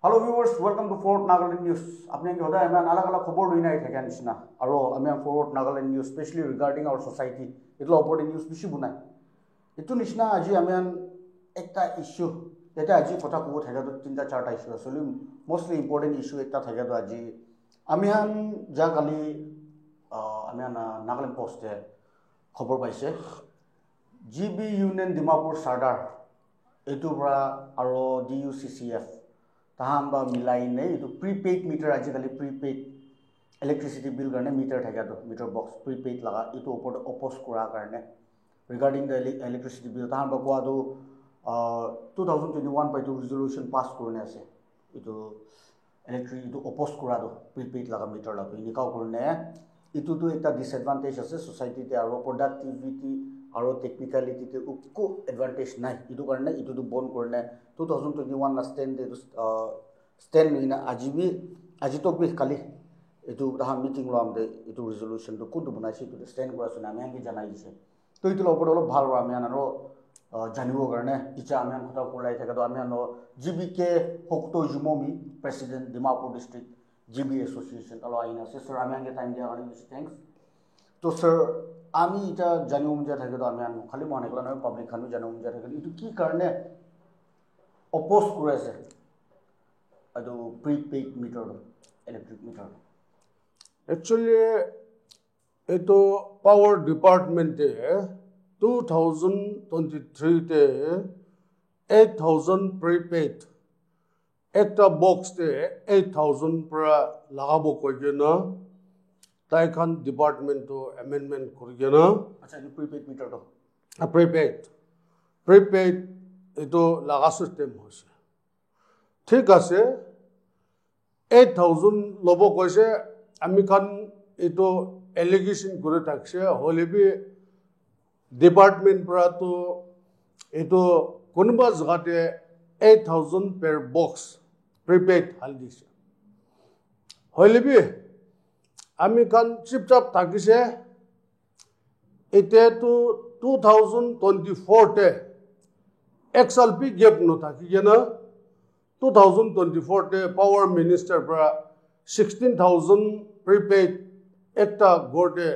Hello viewers, welcome to Forward Nagaland News. Apni ki hoda aman alag alag khobor duina ai thake anishna. Aro aman Forward Nagaland News, especially regarding our society. Itlo opor news bishi bunai. Itu nishna aji aman ekta issue. Eta aji kotha ko thake to tinta charta issue asuli mostly important issue ekta thake to aji. Amihan jagali aman Nagaland Post e khobor paise. GB Union Dimapur Sardar. Etu bra aro DUCCF. Tahamba milai nei itu prepaid meter ajikali prepaid electricity bill karne meter thaka to meter box prepaid laga itu opor oppose kura karne regarding the electricity bill tahamba kwa do 2021 by to resolution pass korne ase itu electric itu oppose kura do prepaid laga meter la to inika korne itu to ekta disadvantage ase society te aro productivity aro technicality te ukko advantage nai itu karne itu to bon korne 2021 la stand de stand ina aji to bi kali itu ha meeting lo amde itu resolution to kundu banai si to stand kora suna ami janai ise to itu lo poro bhal ra ami anaro janibo karne icha ami khota kulai thaka to ami ano GBK hokto jumomi president Dimapur district GB association alo aina se sir ami time dia ani thanks to sir ami ita janibo mja thaka to ami ano khali mone kala na public khanu janibo mja thaka itu ki karne oppose kurase ado prepaid meter electric meter actually eto power department te 2023 te 8000 prepaid ekta box te 8000 pra lagabo kojena tai khan department to amendment korigena acha ni prepaid meter to prepaid eto laga system hoise ঠিক আছে 8000 lobo koise ami khan eto allegation kore thakse holebi department pra to eto konuba jagate 8000 per box prepaid hal dise holebi ami khan chipchap thakise ete to 2024 te XLP gap no thaki jena 2024 te power minister pra 16000 prepaid ekta gorde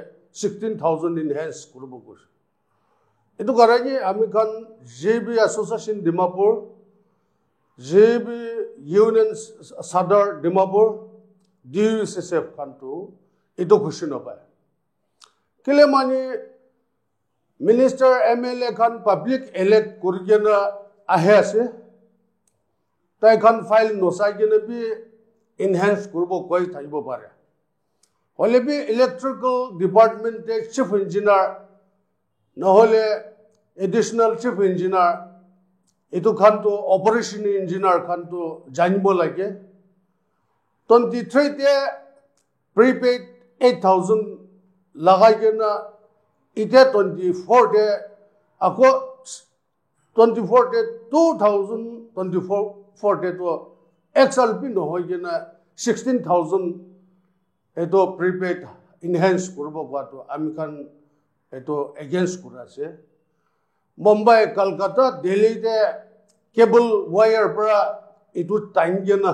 16000 enhance kurubo kor etu karani ami khan JB association Dimapur JB union Sadar Dimapur DUCCF khan to etu khushi na pae kile mani minister MLA khan public elect kurigena ahe ase tai khan file nosai gene bi enhance kurbo koi thaibo pare hole bi electrical department te chief engineer nohole additional chief engineer etu khan to operation engineer khan to janibo lage 23 te prepaid 8000 lagai gena ite 24 te ako 24 te 2024 te to XLP no hoy gena 16000 eto prepaid enhance kurbo ba to ami khan eto against kurase Mumbai Kolkata Delhi te cable wire pra eto time gena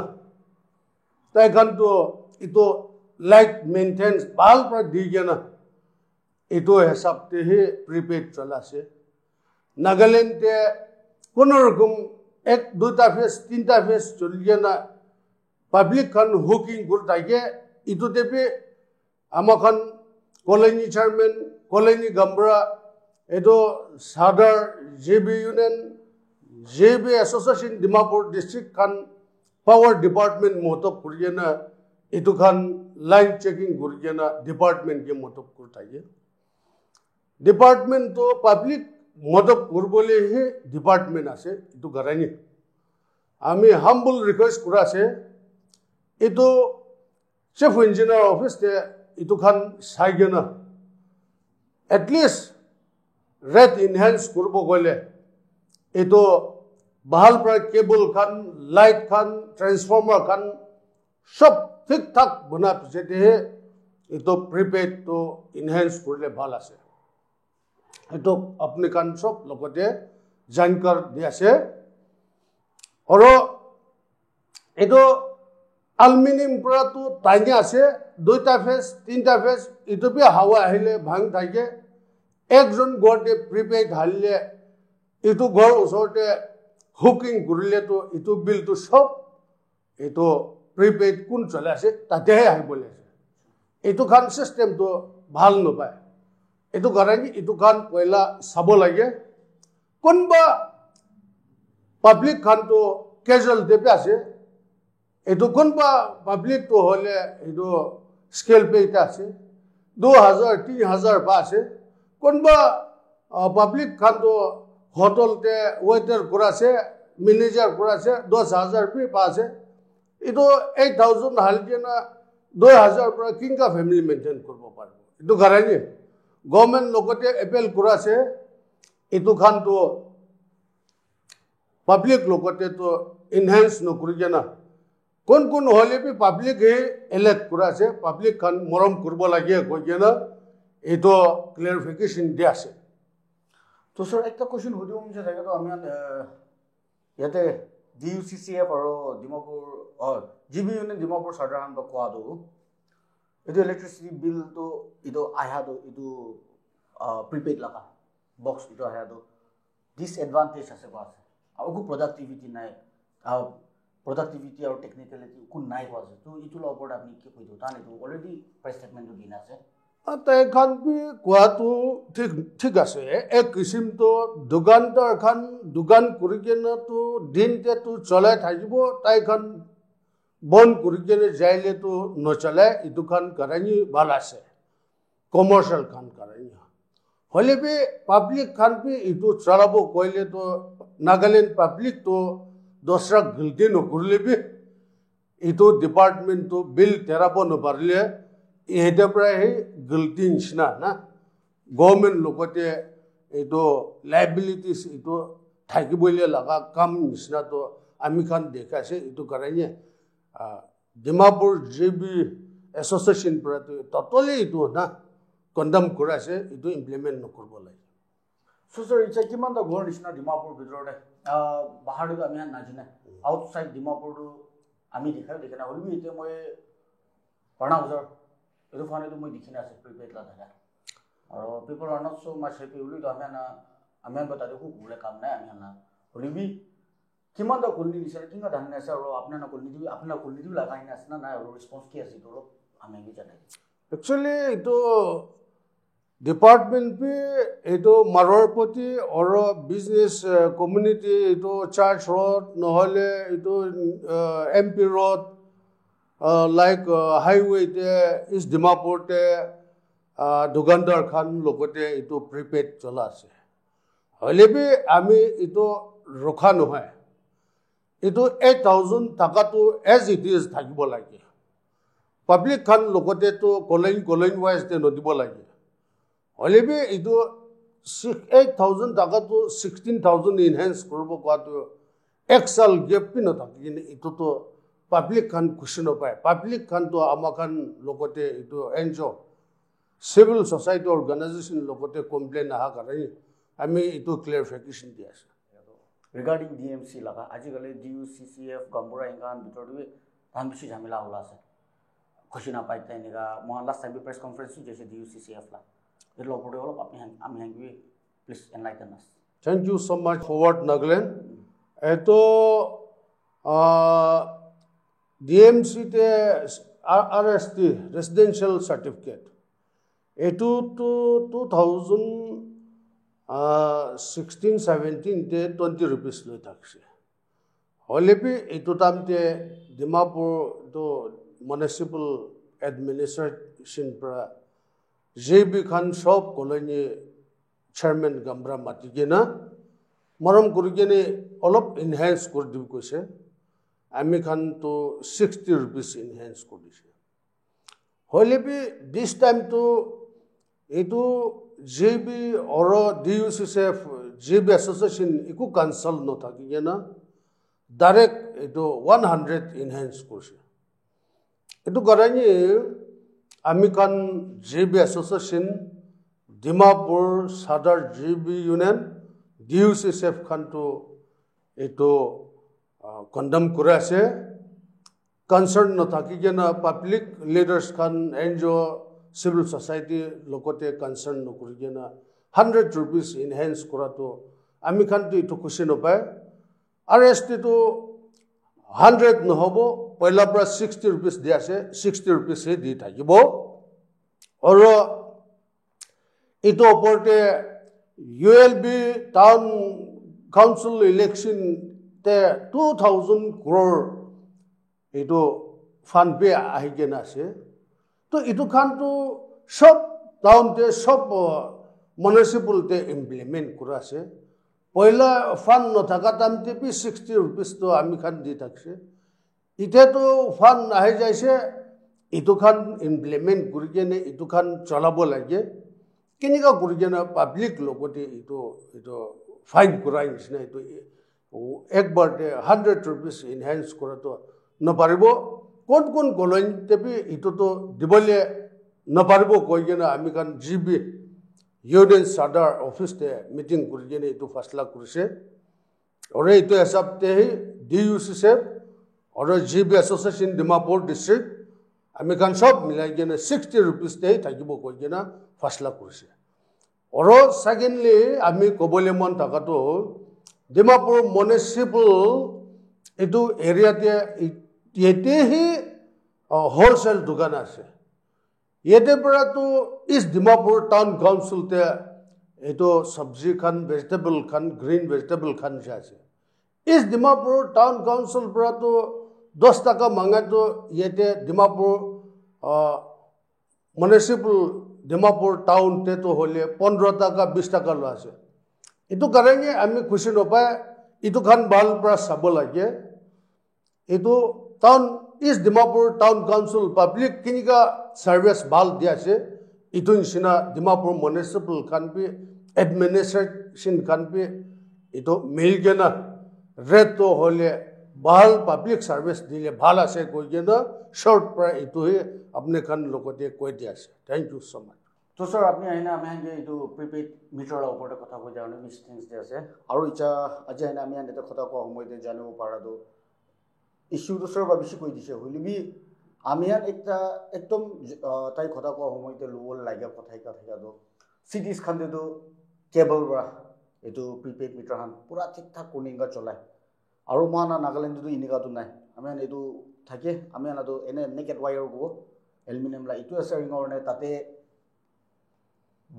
tai khan to eto light maintenance bal pra di gena eto hesab te he prepaid chala se Nagaland te kono rokom ek duta phase tinta phase chulgena public khan hooking gur daige itu tepe amakhan colony chairman colony gambra edo Sadar JB union JB association Dimapur district khan power department motob kurgena itu khan line checking kurgena department ke motob kur daige department to public motob kurbole he department ase itu garani ami humble request kura ase itu chief engineer office te itu khan saigena at least rate enhance kurbo gole itu bahal pra cable khan light khan transformer khan sob thik thak bana jete itu prepaid to enhance kurle bhal ase eto apne kan sob logote jankar diase oro এইটো আলমিনিয়াম পৰাটো tiny আছে 2টা phase 3টা phase ইটো B হাৱা আহিলে ভাং থাকে একজন গড়তে প্ৰিপেড হালিলে ইটো ঘৰ ওচৰতে হুকিং কৰিলেতো ইটো বিলটো সব এইটো প্রিপেড কোন চলে আছে তাতেহে আহিবলৈ আছে এইটো খান সিস্টেমটো ভাল নপায় এইটো কাৰণে এইটো খান পয়লা চাব লাগে কোনবা পাব্লিক খানটো ক্যাজুয়াল দেপে আছে এইটো কোনবা পাব্লিক তো হলে এইটো স্কেল পে এটা আছে 2000 3000 পা আছে কোনবা পাব্লিক খানটো হোটেলতে ওয়েটার করাছে ম্যানেজার করাছে 10000 পে পা আছে এইটো 8000 হালকে না 2000 পৰা কিংকা ফ্যামিলি মেইনটেইন কৰিব পাৰবো এইটো কাৰণে গভৰ্নমেন্ট লগতে এপেল কৰাছে এইটো খানটো পাব্লিক লগতে তো এনহান্স নকৰি জানা কোন কোন হলে भी পাব্লিক হে ইলেক্ট কৰাছে পাব্লিক খান মৰম কৰিব লাগে কই জানা এইটো ক্লিয়াৰিফিকেশন দি আছে তো স্যাৰ একটা কোশ্চেন হদিও মন থাকে তো আমি ইয়াতে DUCCF আৰু ডিমাপুৰ জিবি ইউনিয়ন ডিমাপুৰ সাধাৰণ কোৱাটো এইটো ইলেক্ট্ৰিসিটি বিল তো ইটো আহাটো ইটো প্ৰিপেড লাগা বক্স ইটো আহাটো ডিসএডভান্টেজ আছে কোৱা আছে আৰু কো প্ৰডাক্টিভিটি নাই productivity or technicality kun nai was to itu lo board apni ki koi dota ne to already price statement to dina ase ata khan bi kwa to thik ase ek kisim to dukandar khan dukan kurigena to din te to cholai thajibo tai khan bon kurigena jaile to no chalai itu khan karani bala ase commercial khan karani hole be public khan bi itu chalabo koile to Nagaland public to दूसरा गलती न करले भी इतो department तो bill तेराबो न भरले एदे प्राय गलती निसना ना गवर्नमेंट लोकते इतो लायबिलिटीज इतो थाकी बोले लगा कम निसना तो आमी खान देखा से इतो कराने डिमापुर जेबी एसोसिएशन पर तो टोटली इतो ना कंडम करा से इतो इंप्लीमेंट न करबो लागे So sir, it's a kimanda goal nisna Dimapur bidrode. Bahar do ami najina. Outside Dimapur do ami dikhana holbi ite moi parna uzar. Edu fane do moi dikhina ase prepaid la daga. Aur people are not so much happy uli do ami bata de ku gule kam nai ami na. Holbi kimanda kulni nisna kinga dhanna ase aur apna kulni di lagai na asna na aur response ki ase to ami bi janai. Actually ito department पे एतो माररपति और business community एतो church road नहले एतो MP road like highway ते इस डिमापुर ते दुकानदार खान लोगते एतो प्रीपेड चला আছে হলে भी আমি এটো রখা নহয় এটো 8000 টাকা তো এজ ইট ইজ থাকিব লাগে পাবলিক খান লোগতে তো কলেন ওয়াইজ তে নদিব লাগে হলে भी इतो 8000 টাকা তো 16000 এনহান্স করব কোয়াটো এক সাল গ্যাপ পি নথাকি ইতো তো পাবলিক খান খুশি নপায় পাবলিক খান তো আমাখান লগতে ইতো এনজো সিভিল সোসাইটি অর্গানাইজেশন লগতে কমপ্লেন আহা কারণে আমি ইতো ক্লিয়ারিফিকেশন দি আছে রিগার্ডিং DMC লাগা আজিকালে DUCCF গম্বুরা ইনকান ভিতরবে ধান বেশি ঝামেলা হলা আছে খুশি না পাইতে নিগা মই লাস্ট টাইম প্রেস কনফারেন্স যেছে DUCCF লা Please enlighten us. Thank you so much, Howard Nagaland. Eto DMC te RST residential certificate. Eto to 2016-17 te 20 rupees loi thakse. Holepi eto tam te Dimapur to municipal administration pra JB Khan shop colony chairman Gambra Matigena Maram Kurigene all of enhance could do kose Ami Khan to 60 rupees enhance could Holebi this time to eto JB or DUCCF JB association iku cancel no thakigena direct eto 100 enhance kose eto garani Amikan JB Association, Dimapur, Sadar JB Union, DUCCF Khanto eto condemn kurase concern no thaki jena public leaders khan NGO civil society lokote concern no kuri jena 100 rupees enhance kora to ami khan to itu question opai RST to 100 no hobo पहिला pra 60 rupees dia ase 60 rupees he di thakibo oro ito oporte ULB town council election te 2000 crore ito fund pe ahige na ase to ito khan to sob town te sob municipal te implement kura ase पहिला fund no thaka tam te pi 60 rupees to ami khan di thakse ite to fund ahi jaise ito khan implement kurigene ito khan chalabo lage kinika kurigena public logote ito fine kurai nisna ito ek bar 100 rupees enhance kora to na paribo kon colony te pi ito to dibole na paribo koigena ami khan GB Union Sadar office te meeting kurigene ito fasla kurise ore ito hesab te DUC se और GB Association Dimapur district আমি খান সব মিলাই গেনে 60 rupees তে থাকিব কই গেনা ফাসলা কৰিছে और secondly আমি কবলে মন থাকাটো ডিমাপুৰ মিউনিসিপাল এটো এৰিয়াতে এতে হি হোলসেল দোকান আছে এতে পৰা তো ইস ডিমাপুর টাউন কাউন্সিল তে এটো সবজি খান ভেজিটেবল খান গ্রিন ভেজিটেবল খান আছে ইস ডিমাপুর টাউন কাউন্সিল পৰা তো 10 টাকা মাঙ্গা তো ইয়েতে ডিমাপুর মিউনিসিপাল ডিমাপুর টাউন তে তো হলে 15 টাকা 20 টাকা লো আছে ইটো কারণে আমি খুশি নপায় ইটো খান ভাল পৰা সাব লাগে ইটো town is Dimapur town council public কিনিকা সার্ভিস ভাল দিয়াছে ইটো নিচিনা ডিমাপুর মিউনিসিপাল খান পি এডমিনিস্ট্রেশন খান পি ইটো মিলগেনা রেট তো হলে ভাল পাব্লিক সার্ভিস দিলে ভাল আছে কই গেনা শর্ট প্রা ইটো হে আপনি খান লোকতে কই দি আছে থ্যাংক ইউ সো মাচ তো স্যার আপনি আইনা আমি যে ইটো প্রিপেড মিটার ওপরে কথা কই যাওনে বিশ থিংস দি আছে আর ইচ্ছা আজি আইনা আমি আনতে কথা কো সময়তে জানিব পারাদো ইস্যু তো স্যার বা বেশি কই দিছে হইলিবি আমি আন একটা একদম তাই কথা কো সময়তে লোল লাগা কথাই কথা দো সিটিজ খানতে তো কেবল বা ইটো প্রিপেড মিটার হান পুরা ঠিকঠাক কোনিঙ্গা চলায় আৰু মানা নাগালেণ্ড তো ইনিকাটো নাই আমি এটো থাকে আমি আনাটো এনে নেকেট ওয়ায়ার গো এলুমিনিয়াম লা ইটো আছে ৰিঙৰনে তাতে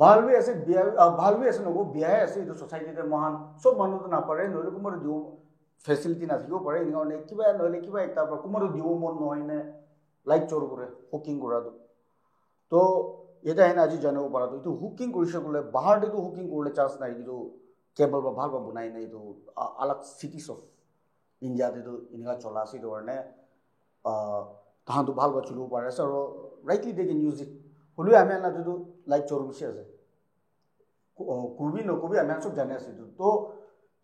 ভালবে আছে বিয়া ভালবে আছে নগো বিয়া আছে ইটো সোসাইটিতে মহান সব মানুহ তো না পারে নলে কুমাৰ দিও ফেসিলিটি না থাকিও পাৰে ৰিঙৰনে কিবা নলে কিবা একটা কুমাৰ দিও মন নহয়নে লাইক চোৰ কৰে হুকিং কৰাটো তো এটা হেন আজি জানিব পাৰাটো ইটো হুকিং কৰিছে গলে বাহাৰ দিটো হুকিং কৰলে চান্স নাই ইটো কেবল বা ভাল বা বনাই নাই ইটো আলাগ cities of India to India Cholasi or ne Tahantu Balba Chulu Paras or rightly they can use it. Hulu Amana to do like Chorushes. Kubi no Kubi Aman of Janes. To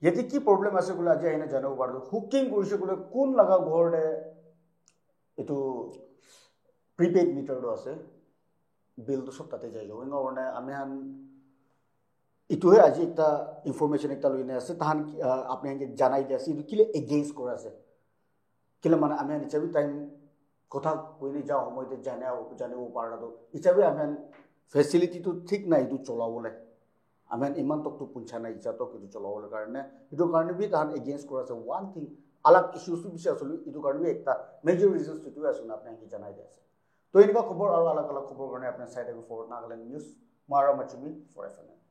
Yetiki problem as a Gulaja in a Jano Bardo, hooking Gushakula Kun Laga Gorde to prepaid meter dose build the Sotaja going over Aman. ইটো হে আজি একটা information একটা লইনে আছে তাহান আপনি আগে জানাই দিছে ইটো কিলে এগেইনস্ট কৰা আছে কিলে মানে আমি নিচাবি টাইম কথা কইনি যাও সময়তে জানিব পারাতো ইচাবি আমি ফ্যাসিলিটি তো ঠিক নাই ইটো চলাবলে আমি ইমান তক তো পুঞ্ছা নাই ইচা তক ইটো চলাবলে কারণে ইটো কারণে বি তাহান এগেইনস্ট কৰা আছে ওয়ান থিং আলাগ ইস্যুস বিষ আসলে ইটো কারণে একটা মেজর রিজনস ইটো আছে আপনি আগে জানাই দিছে তো এনেকা খবর আর আলাগ আলাগ খবর কারণে আপনি সাইডে ফরওয়ার্ড নাগালেন্ড নিউজ মারা মাচুমি ফর এফএন